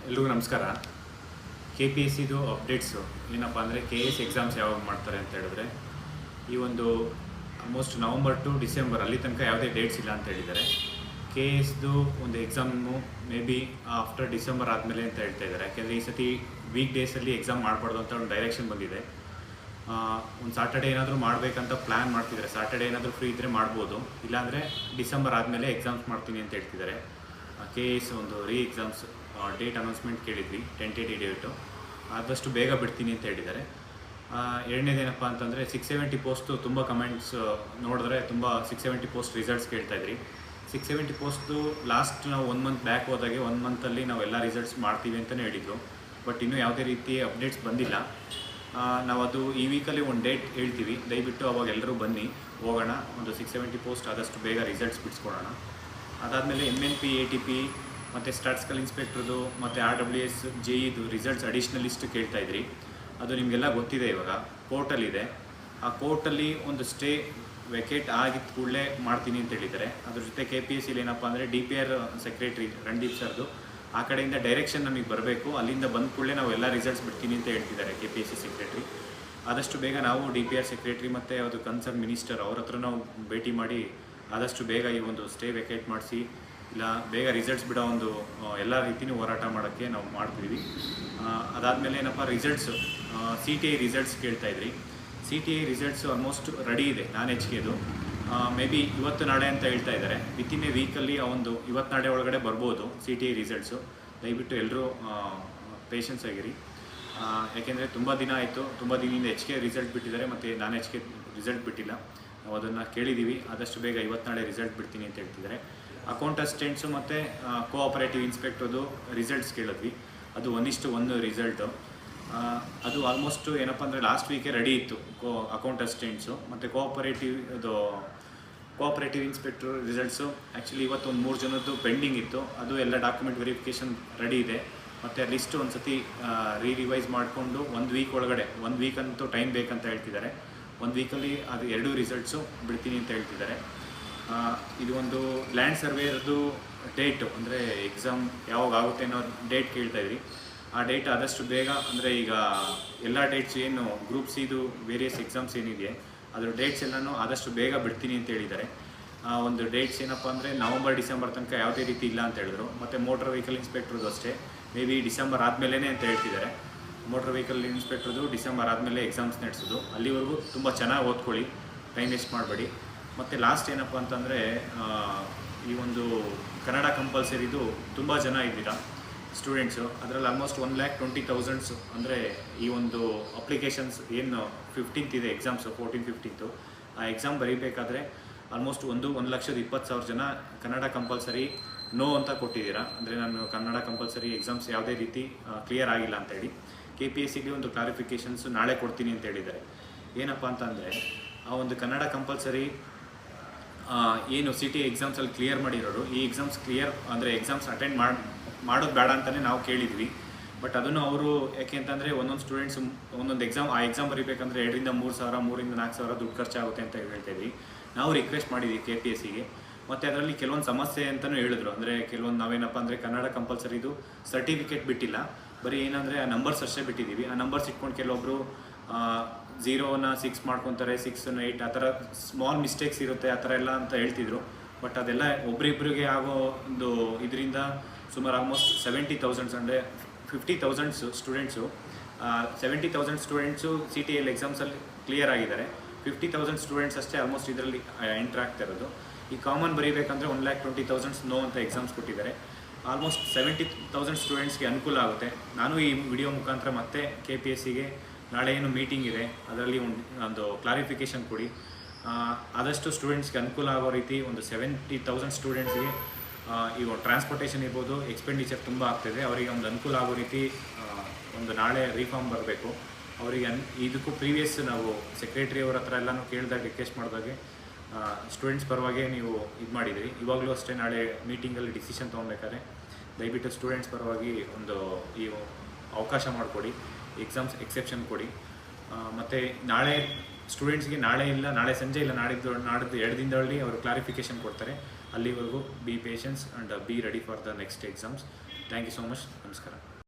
ಎಲ್ರಿಗೂ ನಮಸ್ಕಾರ. KPSCದು ಅಪ್ಡೇಟ್ಸು ಏನಪ್ಪ ಅಂದರೆ KS ಎಕ್ಸಾಮ್ಸ್ ಯಾವಾಗ ಮಾಡ್ತಾರೆ ಅಂತ ಹೇಳಿದ್ರೆ, ಈ ಒಂದು ಆಲ್ಮೋಸ್ಟ್ ನವಂಬರ್ ಟು ಡಿಸೆಂಬರ್ ಅಲ್ಲಿ ತನಕ ಯಾವುದೇ ಡೇಟ್ಸ್ ಇಲ್ಲ ಅಂತ ಹೇಳಿದ್ದಾರೆ. KSದು ಒಂದು exam may be after December ಆದಮೇಲೆ ಅಂತ ಹೇಳ್ತಾ ಇದ್ದಾರೆ. ಯಾಕೆಂದರೆ ಈ ಸತಿ ವೀಕ್ ಡೇಸಲ್ಲಿ ಎಕ್ಸಾಮ್ ಮಾಡಬಾರ್ದು ಅಂತ ಒಂದು ಡೈರೆಕ್ಷನ್ ಬಂದಿದೆ. ಒಂದು ಸಾಟರ್ಡೇ ಏನಾದರೂ ಮಾಡಬೇಕಂತ ಪ್ಲ್ಯಾನ್ ಮಾಡ್ತಿದ್ದಾರೆ. ಸಾಟರ್ಡೇ ಏನಾದರೂ ಫ್ರೀ ಇದ್ದರೆ ಮಾಡ್ಬೋದು, ಇಲ್ಲಾಂದರೆ ಡಿಸೆಂಬರ್ ಆದಮೇಲೆ ಎಕ್ಸಾಮ್ಸ್ ಮಾಡ್ತೀನಿ ಅಂತ ಹೇಳ್ತಿದ್ದಾರೆ. KS ಒಂದು ಎಕ್ಸಾಮ್ಸ್ ಡೇಟ್ ಅನೌನ್ಸ್ಮೆಂಟ್ ಕೇಳಿದ್ವಿ, ಟೆಂಟೇಟಿವ್ ಡೇಟು, ಆದಷ್ಟು ಬೇಗ ಬಿಡ್ತೀನಿ ಅಂತ ಹೇಳಿದ್ದಾರೆ. ಎರಡನೇದೇನಪ್ಪ ಅಂತಂದರೆ 670 ಪೋಸ್ಟು ತುಂಬ ಕಮೆಂಟ್ಸ್ ನೋಡಿದ್ರೆ ತುಂಬ 670 ಪೋಸ್ಟ್ ರಿಸಲ್ಟ್ಸ್ ಕೇಳ್ತಾಯಿದ್ರಿ. 670 ಪೋಸ್ಟು ಲಾಸ್ಟ್ ನಾವು 1 ಮಂತ್ ಬ್ಯಾಕ್ ಹೋದಾಗೆ 1 ಮಂತಲ್ಲಿ ನಾವು ಎಲ್ಲ ರಿಸಲ್ಟ್ಸ್ ಮಾಡ್ತೀವಿ ಅಂತಲೇ ಹೇಳಿದರು. ಬಟ್ ಇನ್ನೂ ಯಾವುದೇ ರೀತಿ ಅಪ್ಡೇಟ್ಸ್ ಬಂದಿಲ್ಲ. ನಾವು ಅದು ಈ ವೀಕಲ್ಲಿ ಒಂದು ಡೇಟ್ ಹೇಳ್ತೀವಿ, ದಯವಿಟ್ಟು ಅವಾಗ ಎಲ್ಲರೂ ಬನ್ನಿ, ಹೋಗೋಣ. ಒಂದು 670 ಪೋಸ್ಟ್ ಆದಷ್ಟು ಬೇಗ ರಿಸಲ್ಟ್ಸ್ ಬಿಡಿಸ್ಕೊಡೋಣ. ಅದಾದಮೇಲೆ MNP ATP ಮತ್ತು ಸ್ಟಾಟಿಸ್ಟಿಕಲ್ ಇನ್ಸ್ಪೆಕ್ಟ್ರದು ಮತ್ತು RWS JEದು ರಿಸಲ್ಟ್ಸ್ ಅಡಿಷ್ನಲ್ ಲಿಸ್ಟ್ ಕೇಳ್ತಾಯಿದ್ರಿ. ಅದು ನಿಮಗೆಲ್ಲ ಗೊತ್ತಿದೆ. ಇವಾಗ ಕೋರ್ಟಲ್ಲಿದೆ. ಆ ಕೋರ್ಟಲ್ಲಿ ಒಂದು ಸ್ಟೇ ವೆಕೇಟ್ ಆಗಿದ್ದ ಕೂಡಲೇ ಮಾಡ್ತೀನಿ ಅಂತ ಹೇಳಿದ್ದಾರೆ. ಅದ್ರ ಜೊತೆ KPSCಲಿ ಏನಪ್ಪ ಅಂದರೆ DPR ಸೆಕ್ರೆಟ್ರಿ ರಣದೀಪ್ ಸರ್ದು ಆ ಕಡೆಯಿಂದ ಡೈರೆಕ್ಷನ್ ನಮಗೆ ಬರಬೇಕು. ಅಲ್ಲಿಂದ ಬಂದ ಕೂಡಲೇ ನಾವು ಎಲ್ಲ ರಿಸಲ್ಟ್ಸ್ ಬಿಡ್ತೀನಿ ಅಂತ ಹೇಳ್ತಿದ್ದಾರೆ KPSC ಸೆಕ್ರೆಟ್ರಿ. ಆದಷ್ಟು ಬೇಗ ನಾವು DPR ಸೆಕ್ರೆಟ್ರಿ ಮತ್ತು ಅದು ಕನ್ಸರ್ನ್ ಮಿನಿಸ್ಟರ್ ಅವ್ರ ಹತ್ರ ನಾವು ಭೇಟಿ ಮಾಡಿ ಆದಷ್ಟು ಬೇಗ ಈ ಒಂದು ಸ್ಟೇ ವೆಕೇಟ್ ಮಾಡಿಸಿ, ಇಲ್ಲ ಬೇಗ ರಿಸಲ್ಟ್ಸ್ ಬಿಡೋ ಒಂದು ಎಲ್ಲ ರೀತಿಯೂ ಹೋರಾಟ ಮಾಡೋಕ್ಕೆ ನಾವು ಮಾಡ್ತಿದ್ದೀವಿ. ಅದಾದಮೇಲೆ ಏನಪ್ಪ ರಿಸಲ್ಟ್ಸು CTI ರಿಸಲ್ಟ್ಸ್ ಕೇಳ್ತಾಯಿದ್ರಿ. CTI ರಿಸಲ್ಟ್ಸು ಆಲ್ಮೋಸ್ಟ್ ರೆಡಿ ಇದೆ. ನಾನ್ HKದು ಮೇ ಬಿ ಇವತ್ತು ನಾಳೆ ಅಂತ ಹೇಳ್ತಾ ಇದ್ದಾರೆ. ವಿತಿನ್ ಎ ವೀಕಲ್ಲಿ ಆ ಒಂದು ಇವತ್ತು ನಾಳೆ ಒಳಗಡೆ ಬರ್ಬೋದು CTI ರಿಸಲ್ಟ್ಸು. ದಯವಿಟ್ಟು ಎಲ್ಲರೂ ಪೇಷನ್ಸ್ ಆಗಿರಿ. ಯಾಕೆಂದರೆ ತುಂಬ ದಿನ ಆಯಿತು, ತುಂಬ ದಿನದಿಂದ HK ರಿಸಲ್ಟ್ ಬಿಟ್ಟಿದ್ದಾರೆ ಮತ್ತು ನಾನ್ HK ರಿಸಲ್ಟ್ ಬಿಟ್ಟಿಲ್ಲ. ನಾವು ಅದನ್ನು ಕೇಳಿದ್ದೀವಿ. ಆದಷ್ಟು ಬೇಗ ಇವತ್ತು ನಾಳೆ ರಿಸಲ್ಟ್ ಬಿಡ್ತೀನಿ ಅಂತ ಹೇಳ್ತಿದ್ದಾರೆ. ಅಕೌಂಟ್ ಅಸಿಸ್ಟೆಂಟ್ಸು ಮತ್ತು ಕೋಆಪರೇಟಿವ್ ಇನ್ಸ್ಪೆಕ್ಟ್ರದು ರಿಸಲ್ಟ್ಸ್ ಕೇಳಿದ್ವಿ. ಅದು 1:1 ರಿಸಲ್ಟು. ಅದು ಆಲ್ಮೋಸ್ಟು ಏನಪ್ಪ ಅಂದರೆ ಲಾಸ್ಟ್ ವೀಕೆ ರೆಡಿ ಇತ್ತು. ಅಕೌಂಟ್ ಅಸಿಸ್ಟೆಂಟ್ಸು ಮತ್ತು ಕೋಆಪರೇಟಿವ್ ಇನ್ಸ್ಪೆಕ್ಟ್ರ್ ರಿಸಲ್ಟ್ಸು ಆ್ಯಕ್ಚುಲಿ ಇವತ್ತು ಒಂದು 3 ಜನದ್ದು ಪೆಂಡಿಂಗ್ ಇತ್ತು. ಅದು ಎಲ್ಲ ಡಾಕ್ಯುಮೆಂಟ್ ವೆರಿಫಿಕೇಷನ್ ರೆಡಿ ಇದೆ. ಮತ್ತು ಲಿಸ್ಟ್ ಒಂದು ಸತಿ ರಿವೈಸ್ ಮಾಡಿಕೊಂಡು 1 ವೀಕ್ ಒಳಗಡೆ, 1 ವೀಕ್ ಅಂತೂ ಟೈಮ್ ಬೇಕಂತ ಹೇಳ್ತಿದ್ದಾರೆ. 1 ವೀಕಲ್ಲಿ ಅದು 2 ರಿಸಲ್ಟ್ಸು ಬಿಡ್ತೀನಿ ಅಂತ ಹೇಳ್ತಿದ್ದಾರೆ. ಇದು ಒಂದು ಲ್ಯಾಂಡ್ ಸರ್ವೇಯರ್ದು ಡೇಟು, ಅಂದರೆ ಎಕ್ಸಾಮ್ ಯಾವಾಗ ಆಗುತ್ತೆ ಅನ್ನೋ ಡೇಟ್ ಕೇಳ್ತಾಯಿದ್ರಿ. ಆ ಡೇಟ್ ಆದಷ್ಟು ಬೇಗ, ಅಂದರೆ ಈಗ ಎಲ್ಲ ಡೇಟ್ಸ್ ಏನು ಗ್ರೂಪ್ ಸಿದು ವೇರಿಯಸ್ ಎಕ್ಸಾಮ್ಸ್ ಏನಿದೆ ಅದ್ರ ಡೇಟ್ಸ್ ಎಲ್ಲನೂ ಆದಷ್ಟು ಬೇಗ ಬಿಡ್ತೀನಿ ಅಂತ ಹೇಳಿದ್ದಾರೆ. ಒಂದು ಡೇಟ್ಸ್ ಏನಪ್ಪ ಅಂದರೆ ನವಂಬರ್ ಡಿಸೆಂಬರ್ ತನಕ ಯಾವುದೇ ರೀತಿ ಇಲ್ಲ ಅಂತ ಹೇಳಿದ್ರು. ಮತ್ತು ಮೋಟರ್ ವೆಹಿಕಲ್ ಇನ್ಸ್ಪೆಕ್ಟ್ರದ್ದು ಅಷ್ಟೇ ಮೇ ಬಿ ಡಿಸೆಂಬರ್ ಆದಮೇಲೆ ಅಂತ ಹೇಳ್ತಿದ್ದಾರೆ. ಮೋಟರ್ ವೆಹಿಕಲ್ ಇನ್ಸ್ಪೆಕ್ಟ್ರದ್ದು ಡಿಸೆಂಬರ್ ಆದಮೇಲೆ ಎಕ್ಸಾಮ್ಸ್ ನಡೆಸೋದು. ಅಲ್ಲಿವರೆಗೂ ತುಂಬ ಚೆನ್ನಾಗಿ ಓದ್ಕೊಳ್ಳಿ, ಟೈಮ್ ವೇಸ್ಟ್ ಮಾಡಬೇಡಿ. ಮತ್ತು ಲಾಸ್ಟ್ ಏನಪ್ಪ ಅಂತಂದರೆ ಈ ಒಂದು ಕನ್ನಡ ಕಂಪಲ್ಸರಿದು ತುಂಬ ಜನ ಇದ್ದೀರಾ ಸ್ಟೂಡೆಂಟ್ಸು. ಅದರಲ್ಲಿ ಆಲ್ಮೋಸ್ಟ್ 1,20,000 ಅಂದರೆ ಈ ಒಂದು ಅಪ್ಲಿಕೇಶನ್ಸ್ ಏನು 15th ಇದೆ ಎಕ್ಸಾಮ್ಸು, 14, 15 ಆ ಎಕ್ಸಾಮ್ ಬರೀಬೇಕಾದ್ರೆ ಆಲ್ಮೋಸ್ಟ್ 1,20,000 ಜನ ಕನ್ನಡ ಕಂಪಲ್ಸರಿ ನೋ ಅಂತ ಕೊಟ್ಟಿದ್ದೀರಾ. ಅಂದರೆ ನಾನು ಕನ್ನಡ ಕಂಪಲ್ಸರಿ ಎಕ್ಸಾಮ್ಸ್ ಯಾವುದೇ ರೀತಿ ಕ್ಲಿಯರ್ ಆಗಿಲ್ಲ ಅಂತೇಳಿ KPSCಗೆ ಒಂದು ಕ್ಲಾರಿಫಿಕೇಷನ್ಸ್ ನಾಳೆ ಕೊಡ್ತೀನಿ ಅಂತ ಹೇಳಿದ್ದಾರೆ. ಏನಪ್ಪ ಅಂತಂದರೆ ಆ ಒಂದು ಕನ್ನಡ ಕಂಪಲ್ಸರಿ ಏನು CTI ಎಕ್ಸಾಮ್ಸಲ್ಲಿ ಕ್ಲಿಯರ್ ಮಾಡಿರೋರು ಈ ಎಕ್ಸಾಮ್ಸ್ ಕ್ಲಿಯರ್ ಅಂದರೆ ಎಕ್ಸಾಮ್ಸ್ ಅಟೆಂಡ್ ಮಾಡೋದು ಬೇಡ ಅಂತಲೇ ನಾವು ಕೇಳಿದ್ವಿ. ಬಟ್ ಅದನ್ನು ಅವರು ಯಾಕೆ ಅಂತಂದರೆ ಒಂದೊಂದು ಸ್ಟೂಡೆಂಟ್ಸ್ ಒಂದೊಂದು ಎಕ್ಸಾಮ್ ಆ ಎಕ್ಸಾಮ್ ಬರೀಬೇಕಂದ್ರೆ 2,000 3,000 3,000 4,000 ದುಡ್ಡು ಖರ್ಚಾಗುತ್ತೆ ಅಂತ ಹೇಳ್ತಾಯಿದ್ವಿ. ನಾವು ರಿಕ್ವೆಸ್ಟ್ ಮಾಡಿದ್ವಿ KPSCಗೆ. ಮತ್ತು ಅದರಲ್ಲಿ ಕೆಲವೊಂದು ಸಮಸ್ಯೆ ಅಂತಲೂ ಹೇಳಿದ್ರು. ಅಂದರೆ ಕೆಲವೊಂದು ನಾವೇನಪ್ಪ ಅಂದರೆ ಕನ್ನಡ ಕಂಪಲ್ಸರಿದು ಸರ್ಟಿಫಿಕೇಟ್ ಬಿಟ್ಟಿಲ್ಲ, ಬರೀ ಏನಂದರೆ ಆ ನಂಬರ್ಸ್ ಅಷ್ಟೇ ಬಿಟ್ಟಿದ್ದೀವಿ. ಆ ನಂಬರ್ಸ್ ಇಟ್ಕೊಂಡು ಕೆಲವೊಬ್ಬರು 0ನ 6 ಮಾಡ್ಕೊತಾರೆ, 6ನ 8 ಆ ಥರ ಸ್ಮಾಲ್ ಮಿಸ್ಟೇಕ್ಸ್ ಇರುತ್ತೆ ಆ ಥರ ಎಲ್ಲ ಅಂತ ಹೇಳ್ತಿದ್ರು. ಬಟ್ ಅದೆಲ್ಲ ಒಬ್ರಿಬ್ರಿಗೆ ಆಗೋ ಒಂದು ಇದರಿಂದ ಸುಮಾರು ಆಲ್ಮೋಸ್ಟ್ 70,000 ಅಂದರೆ 50,000 ಸ್ಟೂಡೆಂಟ್ಸು 70,000 ಸ್ಟೂಡೆಂಟ್ಸು CTI ಎಕ್ಸಾಮ್ಸಲ್ಲಿ ಕ್ಲಿಯರ್ ಆಗಿದ್ದಾರೆ. 50,000 ಸ್ಟೂಡೆಂಟ್ಸ್ ಅಷ್ಟೇ ಆಲ್ಮೋಸ್ಟ್ ಇದರಲ್ಲಿ ಎಂಟ್ರ್ ಆಗ್ತಾ ಇರೋದು. ಈ ಕಾಮನ್ ಬರೀಬೇಕಂದ್ರೆ 1,20,000 ನೋ ಅಂತ ಎಕ್ಸಾಮ್ಸ್ ಕೊಟ್ಟಿದ್ದಾರೆ. ಆಲ್ಮೋಸ್ಟ್ 70,000 ಸ್ಟೂಡೆಂಟ್ಸ್ಗೆ ಅನುಕೂಲ ಆಗುತ್ತೆ. ನಾನು ಈ ವಿಡಿಯೋ ಮುಖಾಂತರ ಮತ್ತೆ KPSCಗೆ ನಾಳೆ ಏನು ಮೀಟಿಂಗ್ ಇದೆ ಅದರಲ್ಲಿ ಒಂದು ಕ್ಲಾರಿಫಿಕೇಷನ್ ಕೊಡಿ. ಆದಷ್ಟು ಸ್ಟೂಡೆಂಟ್ಸ್ಗೆ ಅನುಕೂಲ ಆಗೋ ರೀತಿ ಒಂದು 70,000 ಸ್ಟೂಡೆಂಟ್ಸ್ಗೆ ಈಗ ಟ್ರಾನ್ಸ್ಪೋರ್ಟೇಷನ್ ಇರ್ಬೋದು, ಎಕ್ಸ್ಪೆಂಡಿಚರ್ ತುಂಬ ಆಗ್ತಿದೆ, ಅವರಿಗೆ ಒಂದು ಅನುಕೂಲ ಆಗೋ ರೀತಿ ಒಂದು ನಾಳೆ ರಿಫಾರ್ಮ್ ಬರಬೇಕು ಅವರಿಗೆ. ಇದಕ್ಕೂ ಪ್ರೀವಿಯಸ್ ನಾವು ಸೆಕ್ರೆಟ್ರಿ ಅವ್ರ ಹತ್ರ ಎಲ್ಲನೂ ಕೇಳಿದಾಗ ರಿಕ್ವೆಸ್ಟ್ ಮಾಡಿದಾಗೆ ಸ್ಟೂಡೆಂಟ್ಸ್ ಪರವಾಗಿ ನೀವು ಇದು ಮಾಡಿದಿರಿ. ಇವಾಗಲೂ ಅಷ್ಟೇ ನಾಳೆ ಮೀಟಿಂಗಲ್ಲಿ ಡಿಸಿಷನ್ ತೊಗೊಬೇಕಾದ್ರೆ ದಯವಿಟ್ಟು ಸ್ಟೂಡೆಂಟ್ಸ್ ಪರವಾಗಿ ಒಂದು ಈ ಅವಕಾಶ ಮಾಡಿಕೊಡಿ, ಎಕ್ಸಾಮ್ಸ್ ಎಕ್ಸೆಪ್ಷನ್ ಕೊಡಿ. ಮತ್ತು ನಾಳೆ ಸ್ಟೂಡೆಂಟ್ಸ್ಗೆ ನಾಳೆ ಇಲ್ಲ, ನಾಳೆ ಸಂಜೆ ಇಲ್ಲ, ನಾಡಿದ್ದು 2 ದಿನದಲ್ಲಿ ಅವರು ಕ್ಲಾರಿಫಿಕೇಷನ್ ಕೊಡ್ತಾರೆ. ಅಲ್ಲಿವರೆಗೂ be patience and be ready for the next exams. Thank you so much. ನಮಸ್ಕಾರ.